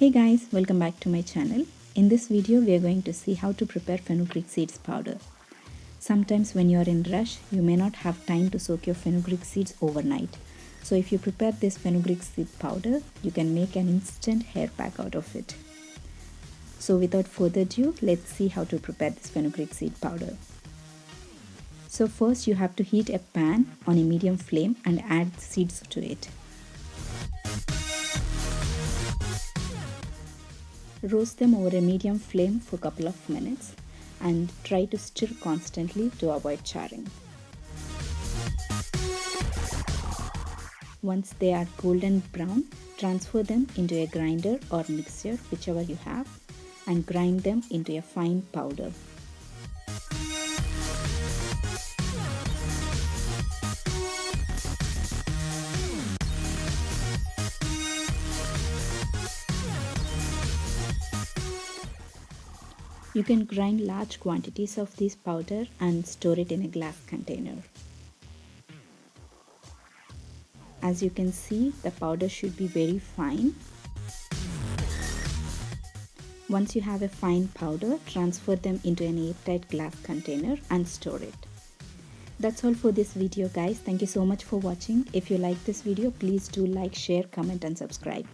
Hey guys, welcome back to my channel. In this video, we are going to see how to prepare fenugreek seeds powder. Sometimes when you are in rush, you may not have time to soak your fenugreek seeds overnight. So if you prepare this fenugreek seed powder, you can make an instant hair pack out of it. So without further ado, let's see how to prepare this fenugreek seed powder. So first you have to heat a pan on a medium flame and add seeds to it. Roast them over a medium flame for a couple of minutes and try to stir constantly to avoid charring. Once they are golden brown, transfer them into a grinder or mixer, whichever you have, and grind them into a fine powder. You can grind large quantities of this powder and store it in a glass container. As you can see, the powder should be very fine. Once you have a fine powder, transfer them into an airtight glass container and store it. That's all for this video guys. Thank you so much for watching. If you like this video, please do like, share, comment and subscribe.